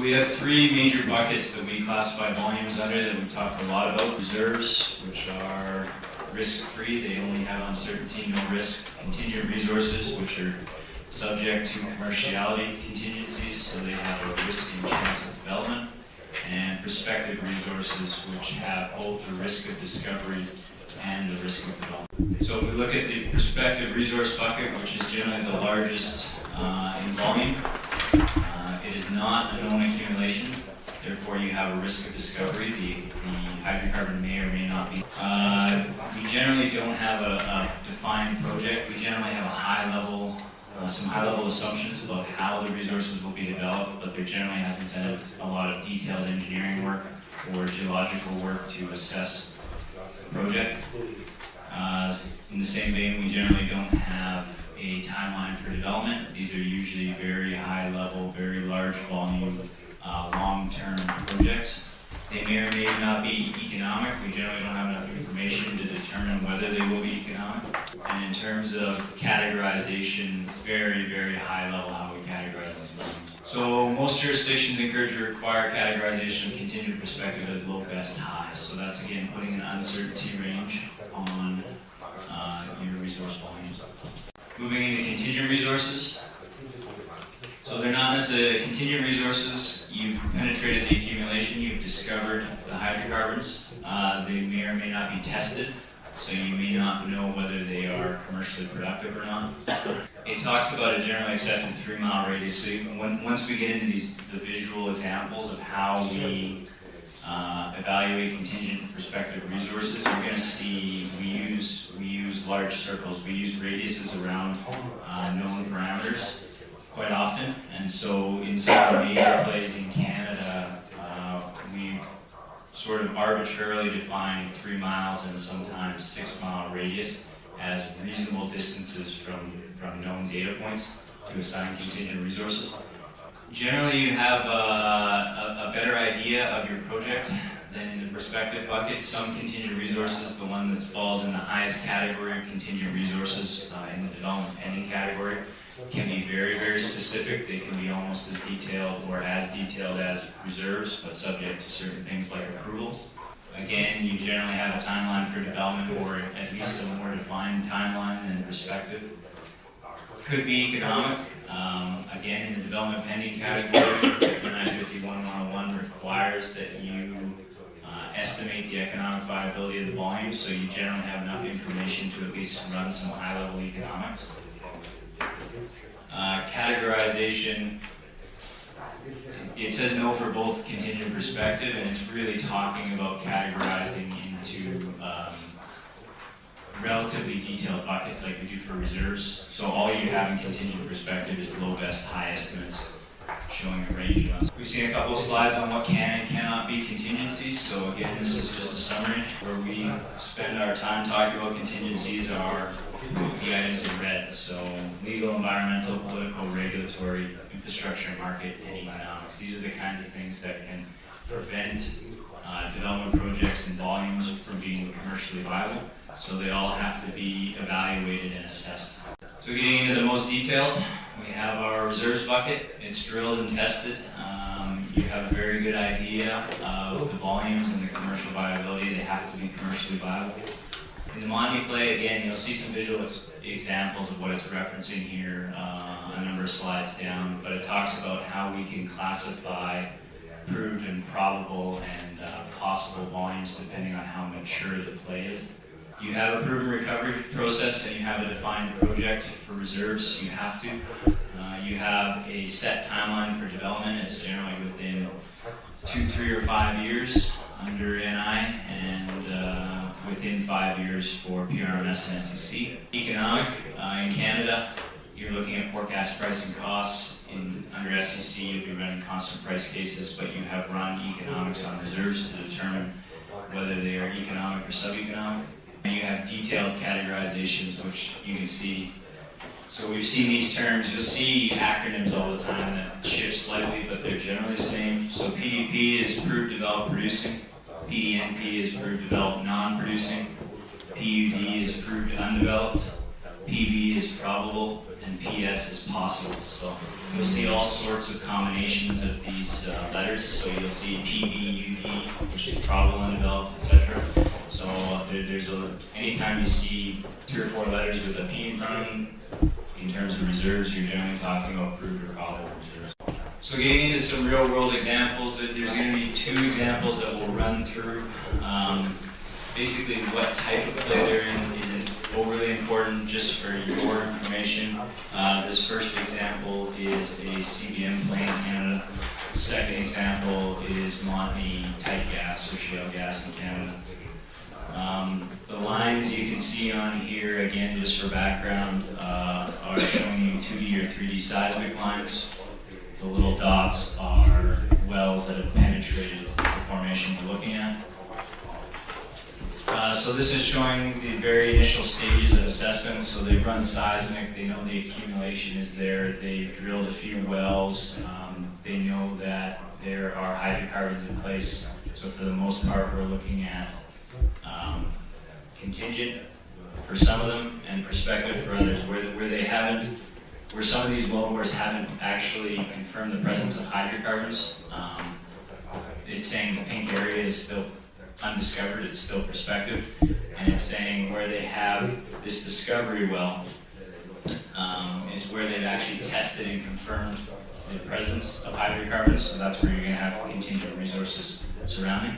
we have three major buckets that we classify volumes under that we talked a lot about. Reserves, which are risk-free, they only have uncertainty, no risk. Contingent resources, which are subject to commerciality contingencies, so they have a risk and chance of development. And prospective resources, which have both the risk of discovery and the risk of development. So if we look at the prospective resource bucket, which is generally the largest in volume, it is not a known accumulation, therefore you have a risk of discovery. The hydrocarbon may or may not be. We generally don't have a defined project. We generally have some high-level assumptions about how the resources will be developed, but there generally hasn't been a lot of detailed engineering work or geological work to assess the project. In the same vein, we generally don't have a timeline for development. These are usually very high-level, very large volume, long-term projects. They may or may not be economic. We generally don't have enough information to determine whether they will be economic. And in terms of categorization, it's very, very high level how we categorize these volumes. So most jurisdictions encourage or require categorization of contingent prospective as low, best, high. So that's again putting an uncertainty range on your resource volumes. Moving into contingent resources. So they're not necessarily contingent resources. You've penetrated the accumulation, you've discovered the hydrocarbons. They may or may not be tested, so you may not know whether they are commercially productive or not. It talks about a generally accepted 3-mile radius. So once we get into the visual examples of how we evaluate contingent and prospective resources, you're going to see we use large circles. We use radiuses around known parameters quite often, and so in some of the major plays in Canada, we sort of arbitrarily define 3 miles and sometimes 6-mile radius as reasonable distances from known data points to assign contingent resources. Generally, you have a better idea of your project than in the prospective bucket. Some contingent resources, the one that falls in the highest category of contingent resources in the development pending category, can be very, very specific. They can be almost as detailed or as detailed as reserves, but subject to certain things like approvals. Again, you generally have a timeline for development, or at least a more defined timeline than prospective. Could be economic. Again, in the development pending category, NI 51-101 requires that you estimate the economic viability of the volume, so you generally have enough information to at least run some high-level economics. Categorization, it says no for both contingent prospective, and it's really talking about categorizing into relatively detailed buckets like we do for reserves. So all you have in contingent prospective is low, best, high estimates showing a range of us. We've seen a couple of slides on what can and cannot be contingencies. So again, this is just a summary. Where we spend our time talking about contingencies are the items in red. So legal, environmental, political, regulatory, infrastructure, market, and economics. These are the kinds of things that can prevent development projects and volumes from being commercially viable. So they all have to be evaluated and assessed. So getting into the most detailed, we have our reserves bucket. It's drilled and tested. You have a very good idea of the volumes and the commercial viability. They have to be commercially viable. In the Montney play, again, you'll see some visual examples of what it's referencing here, a number of slides down, but it talks about how we can classify proved and probable and possible volumes depending on how mature the play is. You have a proven recovery process and you have a defined project. For reserves, you have to. You have a set timeline for development. It's generally within 2, 3, or 5 years under NI, and within 5 years for PRMS and SEC. Economic, in Canada, you're looking at forecast price and costs. Under SEC, you'll be running constant price cases, but you have run economics on reserves to determine whether they are economic or sub-economic. And you have detailed categorizations, which you can see. So we've seen these terms. You'll see acronyms all the time that shift slightly, but they're generally the same. So PDP is proved, developed, producing. PDNP is proved, developed, non-producing. PUD is proved, undeveloped. PV is probable, and PS is possible. So You'll see all sorts of combinations of these letters. So you'll see PB, UD, which is probable, undeveloped, etc. So anytime you see 3 or 4 letters with a P in front of them, in terms of reserves, you're generally talking about proved or probable reserves. So getting into some real world examples, there's going to be 2 examples that we'll run through. Basically what type of play they're in isn't overly important, just for your information. This first example is a CBM play in Canada. The second example is Montney Type gas or shale gas in Canada. The lines you can see on here, again, just for background, are showing you 2D or 3D seismic lines. The little dots are wells that have penetrated the formation we're looking at. So this is showing the very initial stages of assessment. So they've run seismic, they know the accumulation is there, they've drilled a few wells, they know that there are hydrocarbons in place. So for the most part, we're looking at Contingent for some of them and Prospective for others. Where some of these wellbores haven't actually confirmed the presence of hydrocarbons, it's saying the pink area is still undiscovered, it's still Prospective, and it's saying where they have this discovery well is where they've actually tested and confirmed the presence of hydrocarbons, so that's where you're going to have contingent resources surrounding.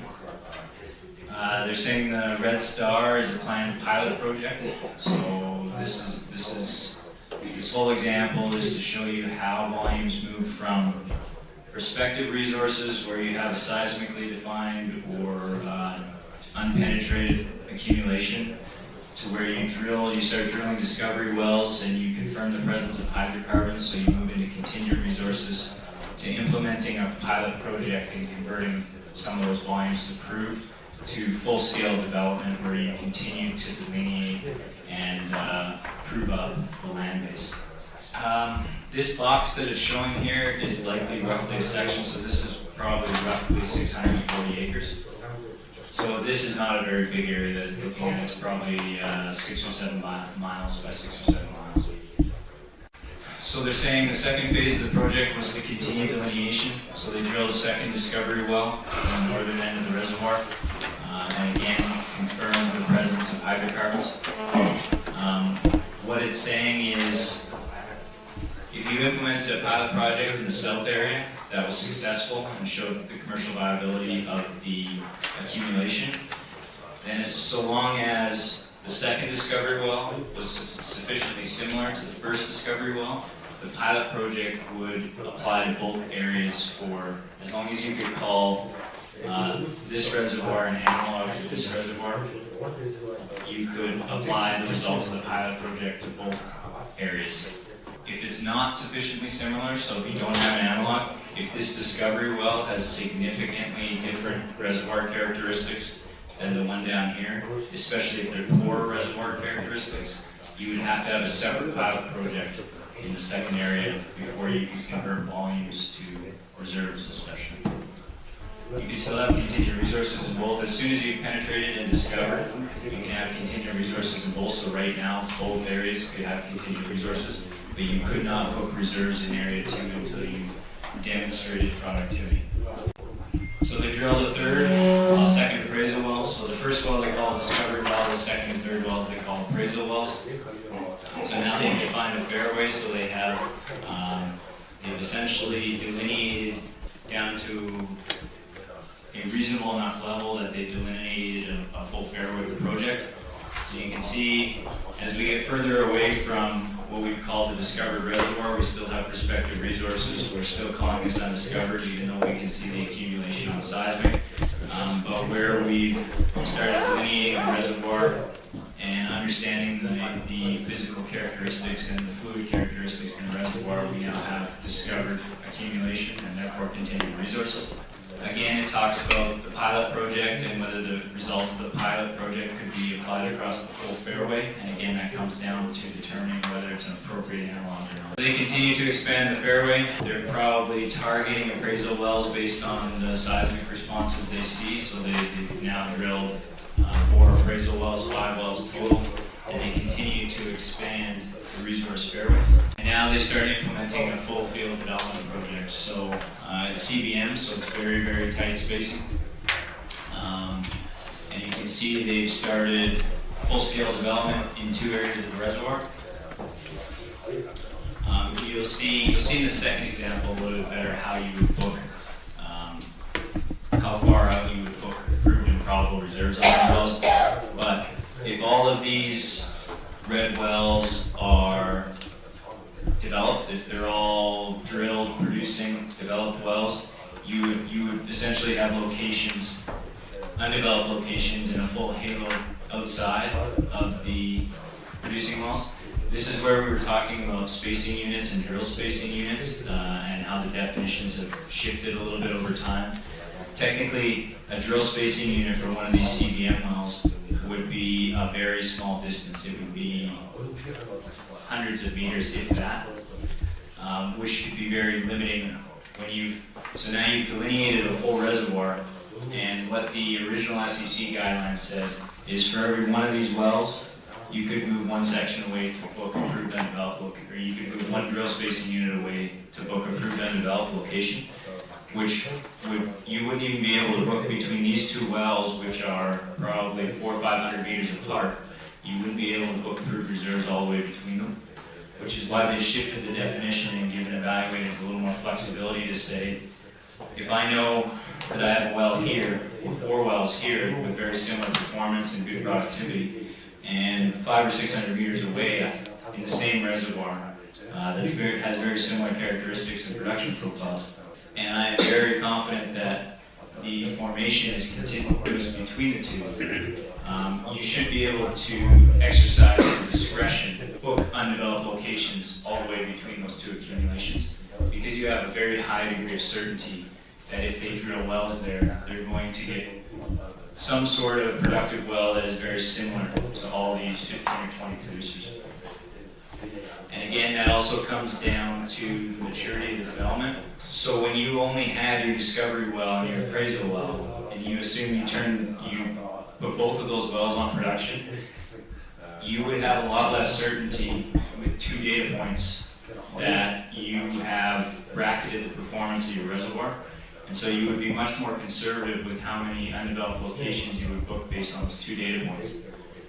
They're saying the red star is a planned pilot project, so this whole example is to show you how volumes move from prospective resources where you have a seismically defined or unpenetrated accumulation to where you start drilling discovery wells and you confirm the presence of hydrocarbons, so you move into contingent resources, to implementing a pilot project and converting some of those volumes to proved, to full-scale development where you continue to delineate and prove up the land base. This box that it's showing here is likely roughly a section, so this is probably roughly 640 acres. So this is not a very big area that it's looking at. It's probably 6 or 7 miles by 6 or 7 miles. So they're saying the second phase of the project was to continue delineation. So they drilled a second discovery well on the northern end of the reservoir, and again confirmed the presence of hydrocarbons. What it's saying is, if you implemented a pilot project in the south area that was successful and showed the commercial viability of the accumulation, then so long as the second discovery well was sufficiently similar to the first discovery well, the pilot project would apply to both areas for, as long as you could call this reservoir an analog to this reservoir, you could apply the results of the pilot project to both areas. If it's not sufficiently similar, so if you don't have an analog, if this discovery well has significantly different reservoir characteristics than the one down here, especially if they're poor reservoir characteristics, you would have to have a separate pilot project in the second area before you can convert volumes to reserves especially. You can still have contingent resources in both. As soon as you've penetrated and discovered, you can have contingent resources in both. So right now, both areas could have contingent resources, but you could not put reserves in area 2 until you demonstrated productivity. So they drilled a second appraisal well. So the first well they call discovery well, the second and third wells they call appraisal wells. So now they've defined a fairway, so they have they've essentially delineated down to a reasonable enough level that they delineated a full fairway of the project. So you can see as we get further away from what we call the discovered reservoir, we still have prospective resources. We're still calling this undiscovered, even though we can see the accumulation on seismic. But where we've started delineating the reservoir and understanding the physical characteristics and the fluid characteristics in the reservoir, we now have discovered accumulation and therefore contingent resources. Again, it talks about the pilot project and whether the results of the pilot project could be applied across the full fairway. And again, that comes down to determining whether it's an appropriate analog or not. They continue to expand the fairway. They're probably targeting appraisal wells based on the seismic responses they see. So they've now drilled 4 appraisal wells, 5 wells total. And they continue to expand the resource fairway. And now they start implementing a full field development there. So it's CBM, so it's very, very tight spacing. And you can see they've started full-scale development in 2 areas of the reservoir. You'll see in the second example a little bit better how you would book, how far out you would book proven and probable reserves on these wells. But if all of these red wells are developed, if they're all drilled, producing, developed wells, you would essentially have locations, undeveloped locations in a full halo outside of the producing wells. This is where we were talking about spacing units and drill spacing units and how the definitions have shifted a little bit over time. Technically, a drill spacing unit for one of these CBM wells would be a very small distance. It would be hundreds of meters, if that, which could be very limiting when so now you've delineated a whole reservoir, and what the original SEC guidelines said is for every one of these wells, you could move one section away to book a proved undeveloped location, or you could move one drill spacing unit away to book a proved undeveloped location, which you wouldn't even be able to book between these 2 wells, which are probably 400 or 500 meters apart. You wouldn't be able to book proved reserves all the way between them, which is why they shifted the definition and given evaluators a little more flexibility to say, if I know that I have a well here, or 4 wells here with very similar performance and good productivity, and 500 or 600 meters away in the same reservoir that has very similar characteristics and production profiles, and I am very confident that the formation is continuous between the 2, you should be able to exercise the discretion to book undeveloped locations all the way between those 2 accumulations, because you have a very high degree of certainty that if they drill wells there, they're going to get some sort of productive well that is very similar to all these 15 or 20 producers. And again, that also comes down to the maturity of the development. So when you only had your discovery well and your appraisal well, and you assume you put both of those wells on production, you would have a lot less certainty with 2 data points that you have bracketed the performance of your reservoir. And so you would be much more conservative with how many undeveloped locations you would book based on those 2 data points.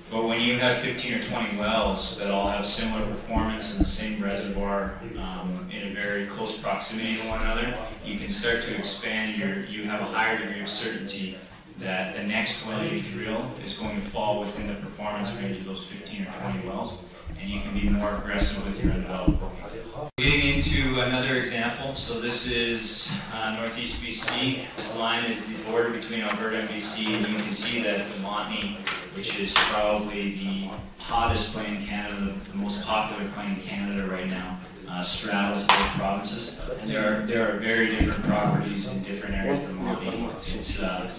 But when you have 15 or 20 wells that all have similar performance in the same reservoir in a very close proximity to one another, you can start to expand you have a higher degree of certainty that the next well you drill is going to fall within the performance range of those 15 or 20 wells, and you can be more aggressive with your undeveloped locations. Getting into another example, so this is northeast BC. This line is the border between Alberta and BC, and you can see that the Montney, which is probably the hottest play in Canada, the most popular play in Canada right now, straddles both provinces. And there are very different properties in different areas of the Montney.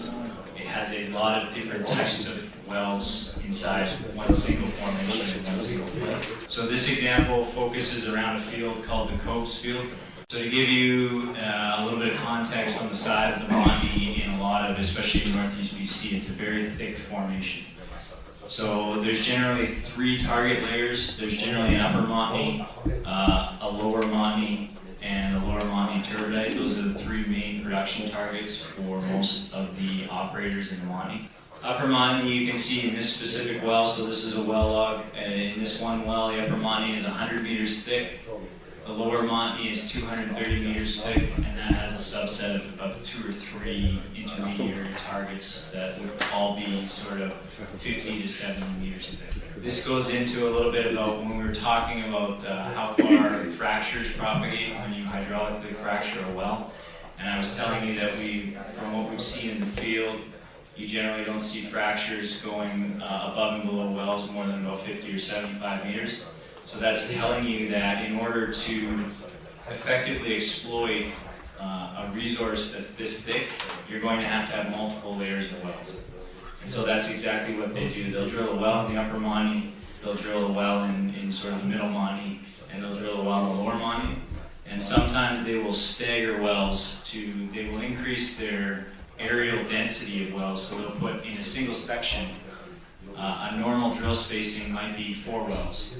It has a lot of different types of wells inside one single formation and one single play. So this example focuses around a field called the Coves Field. So to give you a little bit of context on the size of the Montney in a lot of, especially in northeast BC, it's a very thick formation. So there's generally 3 target layers. There's generally an upper Montney, a lower Montney, and a lower Montney turbidite. Those are the 3 main production targets for most of the operators in the Montney. Upper Montney, you can see in this specific well, so this is a well log, and in this one well, the upper Montney is 100 meters thick. The lower Montney is 230 meters thick, and that has a subset of 2 or 3 intermediary targets that would all be sort of 50 to 70 meters thick. This goes into a little bit about when we were talking about how far fractures propagate when you hydraulically fracture a well. And I was telling you that from what we've seen in the field, you generally don't see fractures going above and below wells more than about 50 or 75 meters. So that's telling you that in order to effectively exploit a resource that's this thick, you're going to have multiple layers of wells. And so that's exactly what they do. They'll drill a well in the upper Montney, they'll drill a well in sort of the middle Montney, and they'll drill a well in the lower Montney. And sometimes they will stagger wells they will increase their aerial density of wells. So they'll put in a single section, a normal drill spacing might be 4 wells.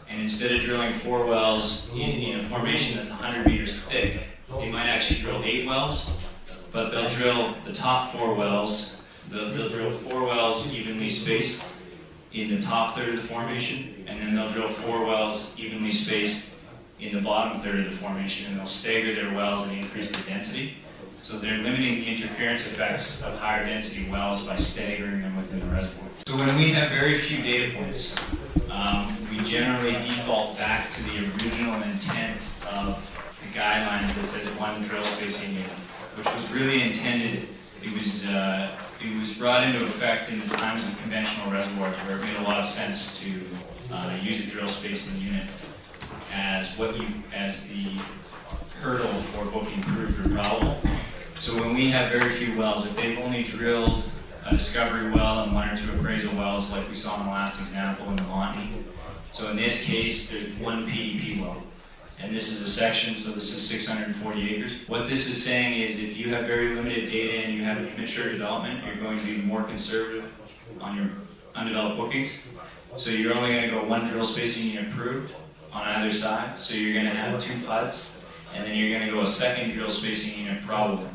And instead of drilling 4 wells in a formation that's 100 meters thick, if they might actually drill 8 wells, but they'll drill the top 4 wells. They'll drill 4 wells evenly spaced in the top third of the formation, and then they'll drill 4 wells evenly spaced in the bottom third of the formation, and they'll stagger their wells and increase the density. So they're limiting the interference effects of higher density wells by staggering them within the reservoir. So when we have very few data points, we generally default back to the original intent of the guidelines that says 1 drill spacing unit, which was really intended. It was brought into effect in the times of conventional reservoirs, where it made a lot of sense to use a drill spacing unit as the hurdle for booking proved or probable. So when we have very few wells, if they've only drilled a discovery well and 1 or 2 appraisal wells, like we saw in the last example in the Montney. So in this case, there's 1 PDP well. And this is a section, so this is 640 acres. What this is saying is if you have very limited data and you have an immature development, you're going to be more conservative on your undeveloped bookings. So you're only going to go 1 drill spacing unit approved on either side. So you're going to have 2 PUDs, and then you're going to go a 2nd drill spacing unit probable.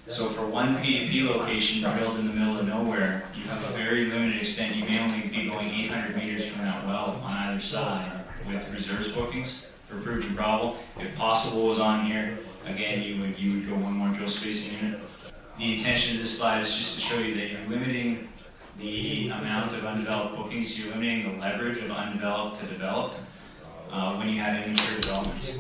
So for 1 PDP location drilled in the middle of nowhere, you have a very limited extent. You may only be going 800 meters from that well on either side with reserves bookings for proved and probable. If possible was on here, again, you would go 1 more drill spacing unit. The intention of this slide is just to show you that you're limiting the amount of undeveloped bookings. You're limiting the leverage of undeveloped to developed when you have immature developments.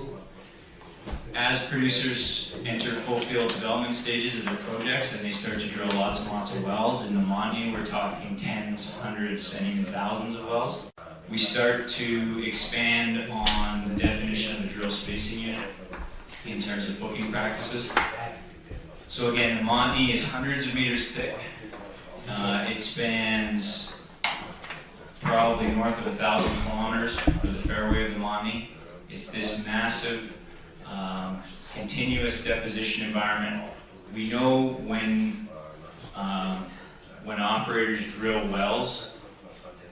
As producers enter full field development stages of their projects and they start to drill lots and lots of wells, in the Montney we're talking tens, hundreds, and even thousands of wells, we start to expand on the definition of the drill spacing unit in terms of booking practices. So again, the Montney is hundreds of meters thick. It spans probably north of 1,000 kilometers for the fairway of the Montney. It's this massive continuous deposition environment. We know when operators drill wells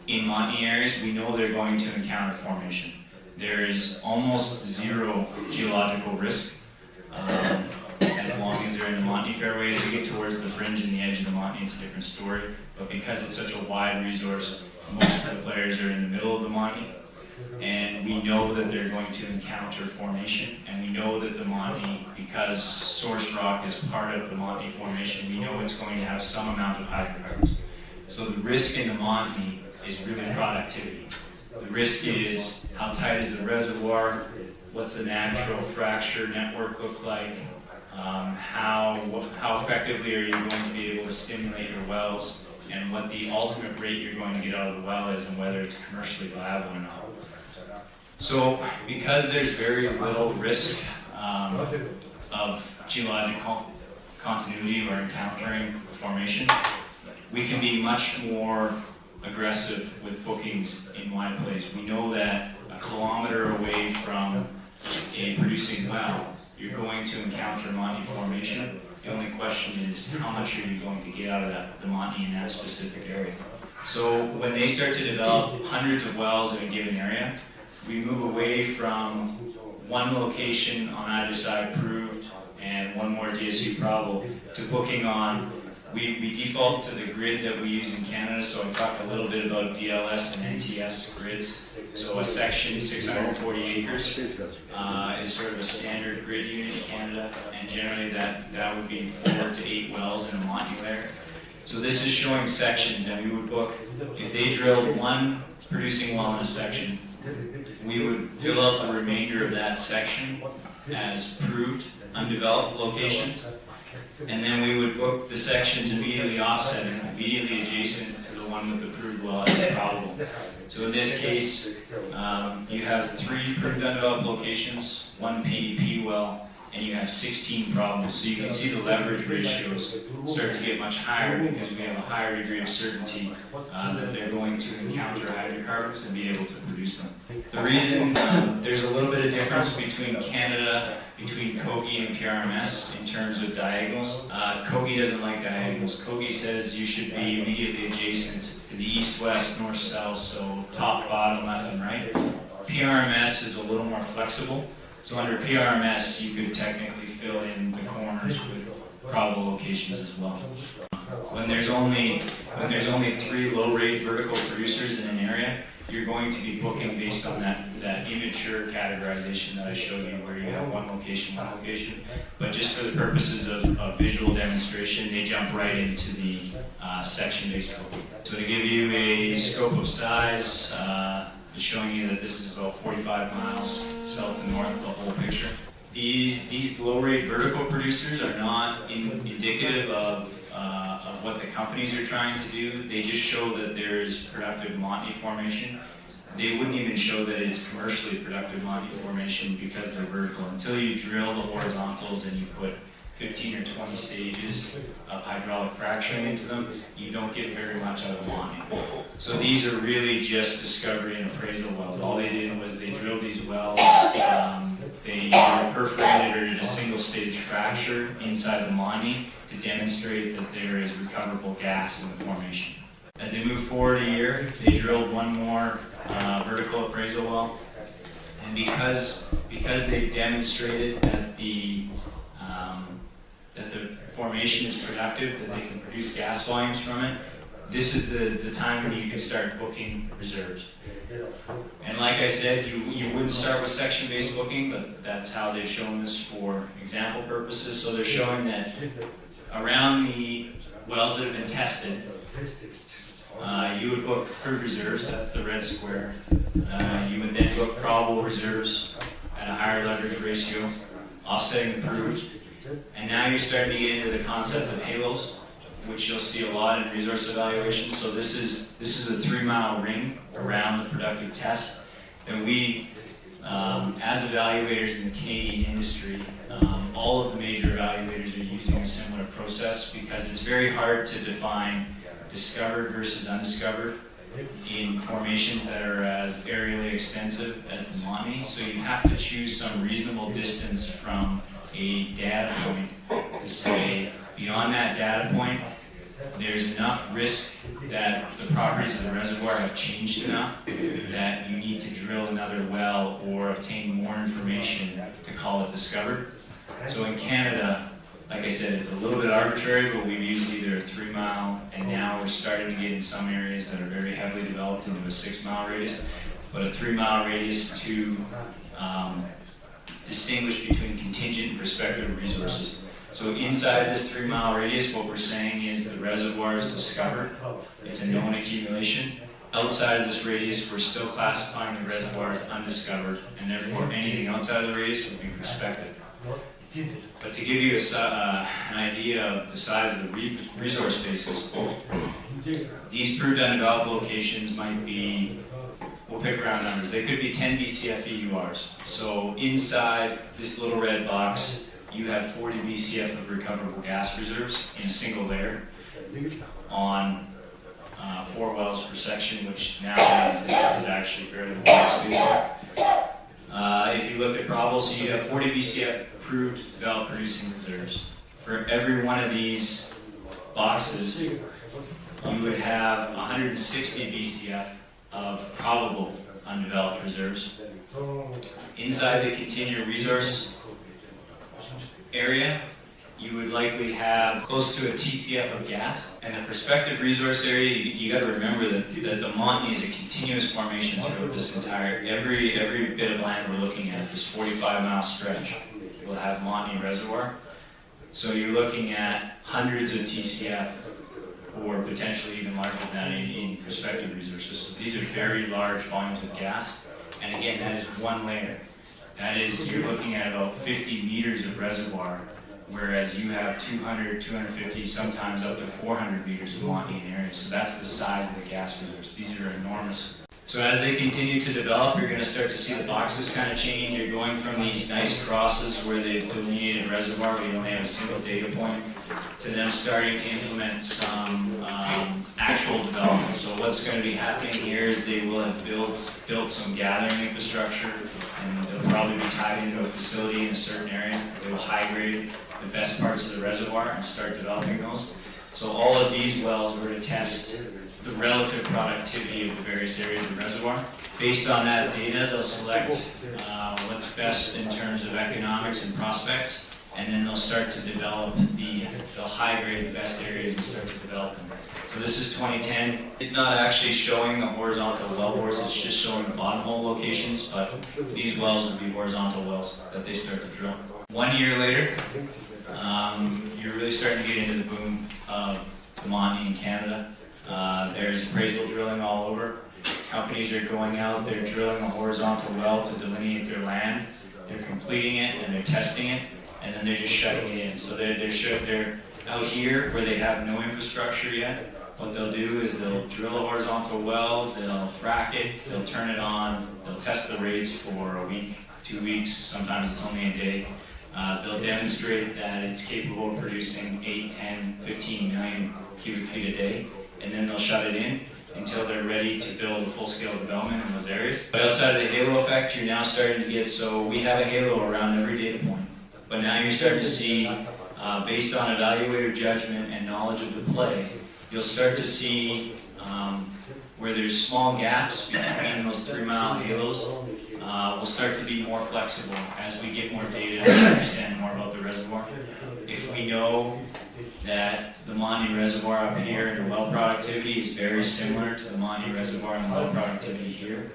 in Montney areas, we know they're going to encounter formation. There is almost 0 geological risk as long as they're in the Montney fairway. As we get towards the fringe and the edge of the Montney, it's a different story. But because it's such a wide resource, most of the players are in the middle of the Montney. And we know that they're going to encounter formation, and we know that the Montney, because source rock is part of the Montney formation, we know it's going to have some amount of hydrocarbons. So the risk in the Montney is really productivity. The risk is how tight is the reservoir, what's the natural fracture network look like, how effectively are you going to be able to stimulate your wells, and what the ultimate rate you're going to get out of the well is, and whether it's commercially viable or not. So because there's very little risk of geological continuity or encountering formation, we can be much more aggressive with bookings in wide plays. We know that a kilometer away from a producing well, you're going to encounter Montney formation. The only question is how much are you going to get out of the Montney in that specific area. So when they start to develop hundreds of wells in a given area, we move away from 1 location on either side proved and 1 more DSU probable to booking on. We default to the grid that we use in Canada, so I talked a little bit about DLS and NTS grids. So a section 640 acres is sort of a standard grid unit in Canada, and generally that would be 4 to 8 wells in a Montney layer. So this is showing sections, and we would book, if they drilled 1 producing well in a section, we would fill out the remainder of that section as proved, undeveloped locations. And then we would book the sections immediately offset and immediately adjacent to the one with the proved well as probable. So in this case, you have 3 proved undeveloped locations, 1 PDP well, and you have 16 probables. So you can see the leverage ratios start to get much higher because we have a higher degree of certainty that they're going to encounter hydrocarbons and be able to produce them. The reason there's a little bit of difference between Canada, between COGI and PRMS in terms of diagonals. COGI doesn't like diagonals. COGI says you should be immediately adjacent to the east, west, north, south, so top, bottom, left, and right. PRMS is a little more flexible. So under PRMS, you could technically fill in the corners with probable locations as well. When there's only 3 low-rate vertical producers in an area, you're going to be booking based on that immature categorization that I showed you, where you have one location. But just for the purposes of visual demonstration, they jump right into the section-based booking. So to give you a scope of size, just showing you that this is about 45 miles south to north, the whole picture. These low-rate vertical producers are not indicative of what the companies are trying to do. They just show that there's productive Montney formation. They wouldn't even show that it's commercially productive Montney formation because they're vertical. Until you drill the horizontals and you put 15 or 20 stages of hydraulic fracturing into them, you don't get very much out of Montney. So these are really just discovery and appraisal wells. All they did was they drilled these wells, they perforated or did a single stage fracture inside the Montney to demonstrate that there is recoverable gas in the formation. As they move forward a year, they drilled one more vertical appraisal well, and because they've demonstrated that the formation is productive, that they can produce gas volumes from it, this is the time when you can start booking reserves. And like I said, you wouldn't start with section-based booking, but that's how they've shown this for example purposes. So they're showing that around the wells that have been tested, you would book proved reserves, that's the red square. You would then book probable reserves at a higher leverage ratio, offsetting the proved. And now you're starting to get into the concept of halos, which you'll see a lot in resource evaluation. So this is a 3-mile ring around the productive test. And we, as evaluators in the Canadian industry, all of the major evaluators are using a similar process because it's very hard to define discovered versus undiscovered in formations that are as aerially extensive as the Montney. So you have to choose some reasonable distance from a data point to say, beyond that data point, there's enough risk that the properties of the reservoir have changed enough that you need to drill another well or obtain more information to call it discovered. So in Canada, like I said, it's a little bit arbitrary, but we've used either a 3-mile, and now we're starting to get in some areas that are very heavily developed into a 6-mile radius, but a 3-mile radius to distinguish between contingent and prospective resources. So inside this 3-mile radius, what we're saying is the reservoir is discovered. It's a known accumulation. Outside of this radius, we're still classifying the reservoir as undiscovered, and therefore anything outside of the radius would be prospective. But to give you an idea of the size of the resource bases, these proved undeveloped locations might be, we'll pick round numbers, they could be 10 BCF EURs. So inside this little red box, you have 40 BCF of recoverable gas reserves in a single layer on 4 wells per section, which nowadays is actually fairly wide space. If you look at probable, so you have 40 BCF proved developed producing reserves. For every one of these boxes, you would have 160 BCF of probable undeveloped reserves. Inside the contingent resource area, you would likely have close to a TCF of gas. And the prospective resource area, you got to remember that the Montney is a continuous formation throughout this entire, every bit of land we're looking at, this 45-mile stretch, will have Montney reservoir. So you're looking at hundreds of TCF, or potentially even larger than that in prospective resources. So these are very large volumes of gas. And again, that is one layer. That is, you're looking at about 50 meters of reservoir, whereas you have 200, 250, sometimes up to 400 meters of Montney in area. So that's the size of the gas reserves. These are enormous. So as they continue to develop, you're going to start to see the boxes kind of change. You're going from these nice crosses where they've delineated reservoir, where you only have a single data point, to them starting to implement some actual development. So what's going to be happening here is they will have built some gathering infrastructure, and they'll probably be tied into a facility in a certain area. They will high grade the best parts of the reservoir and start developing those. So all of these wells were to test the relative productivity of the various areas of the reservoir. Based on that data, they'll select what's best in terms of economics and prospects, and then they'll start to develop they'll high grade the best areas and start to develop them. So this is 2010. It's not actually showing the horizontal well bores, it's just showing the bottom hole locations, but these wells would be horizontal wells that they start to drill. 1 year later, you're really starting to get into the boom of the Montney in Canada. There's appraisal drilling all over. Companies are going out, they're drilling a horizontal well to delineate their land, they're completing it and they're testing it, and then they're just shutting it in. So they're out here where they have no infrastructure yet. What they'll do is they'll drill a horizontal well, they'll frack it, they'll turn it on, they'll test the rates for a week, 2 weeks, sometimes it's only a day. They'll demonstrate that it's capable of producing 8, 10, 15 million cubic feet a day, and then they'll shut it in until they're ready to build a full-scale development in those areas. But outside of the halo effect, you're now starting to get, so we have a halo around every data point, but now you're starting to see, based on evaluator judgment and knowledge of the play, you'll start to see where there's small gaps between those 3-mile halos. We'll start to be more flexible as we get more data and understand more about the reservoir. If we know that the Montney reservoir up here and the well productivity is very similar to the Montney reservoir and the well productivity here,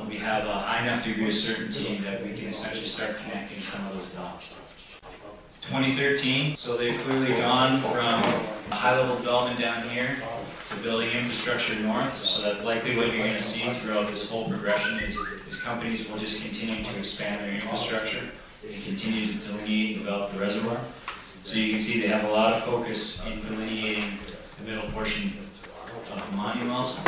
we have a high enough degree of certainty that we can essentially start connecting some of those dots. 2013, so they've clearly gone from high-level development down here to building infrastructure north, so that's likely what you're going to see throughout this whole progression is companies will just continue to expand their infrastructure and continue to delineate and develop the reservoir. So you can see they have a lot of focus in delineating the middle portion of the Montney wells.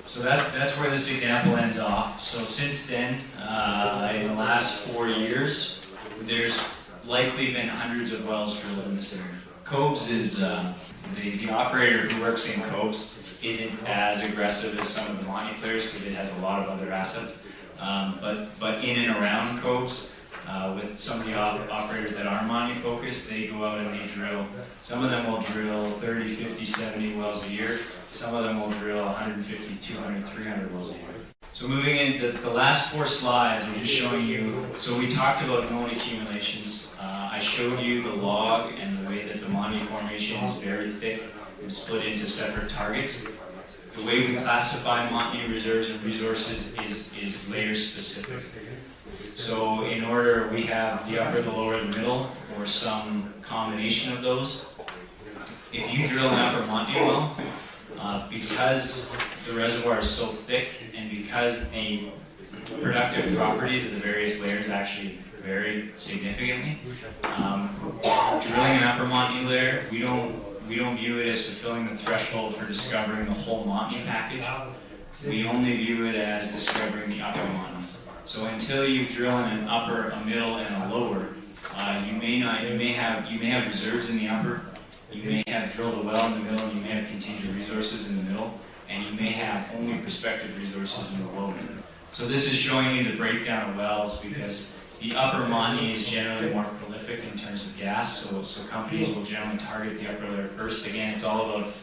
So that's where this example ends off. So since then, in the last 4 years, there's likely been hundreds of wells drilled in this area. Cobes is, the operator who works in Cobes isn't as aggressive as some of the Montney players because it has a lot of other assets. But in and around Cobes, with some of the operators that are Montney focused, they go out and they drill. Some of them will drill 30, 50, 70 wells a year. Some of them will drill 150, 200, 300 wells a year. So moving into the last 4 slides, I'm just showing you, so we talked about known accumulations. I showed you the log and the way that the Montney formation is very thick and split into separate targets. The way we classify Montney reserves and resources is layer specific. So in order, we have the upper, the lower, the middle, or some combination of those. If you drill an upper Montney well, because the reservoir is so thick and because the productive properties of the various layers actually vary significantly, drilling an upper Montney layer, we don't view it as fulfilling the threshold for discovering the whole Montney package. We only view it as discovering the upper Montney. So until you drill in an upper, a middle, and a lower, you may have reserves in the upper, you may have drilled a well in the middle, you may have contingent resources in the middle, and you may have only prospective resources in the lower. So this is showing you the breakdown of wells because the upper Montney is generally more prolific in terms of gas, so companies will generally target the upper layer first. Again, it's all about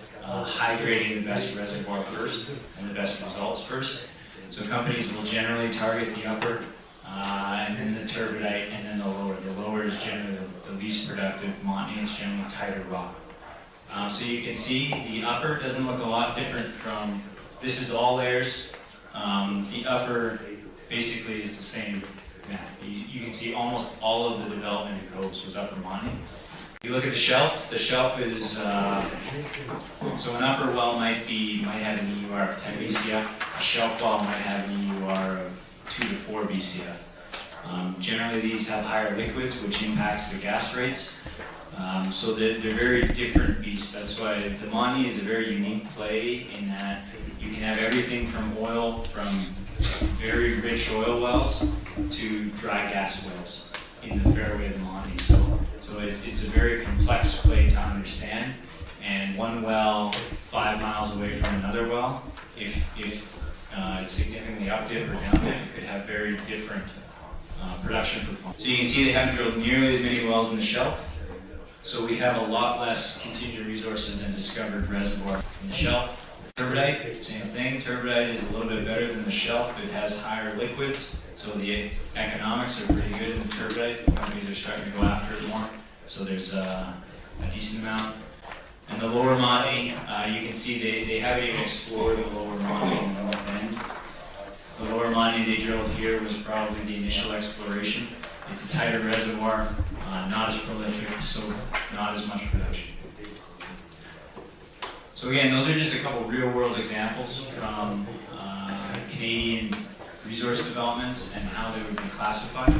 high grading the best reservoir first and the best results first. So companies will generally target the upper, and then the turbidite, and then the lower. The lower is generally the least productive Montney. It's generally tighter rock. So you can see the upper doesn't look a lot different from, this is all layers. The upper basically is the same map. You can see almost all of the development in Cobes was upper Montney. You look at the shelf is, so an upper well might have an EUR of 10 BCF, a shelf well might have an EUR of 2 to 4 BCF. Generally these have higher liquids, which impacts the gas rates. So they're very different beasts. That's why the Montney is a very unique play in that you can have everything from oil, from very rich oil wells to dry gas wells in the fairway of the Montney. So it's a very complex play to understand, and one well 5 miles away from another well, if it's significantly up dip or down dip, it could have very different production performance. So you can see they haven't drilled nearly as many wells in the shelf, so we have a lot less contingent resources and discovered reservoir in the shelf. Turbidite, same thing. Turbidite is a little bit better than the shelf. It has higher liquids, so the economics are pretty good in the turbidite. Companies are starting to go after it more, so there's a decent amount. And the lower Montney, you can see they haven't even explored the lower Montney in the north end. The lower Montney they drilled here was probably the initial exploration. It's a tighter reservoir, not as prolific, so not as much production. So again, those are just a couple real-world examples from Canadian resource developments and how they would be classified.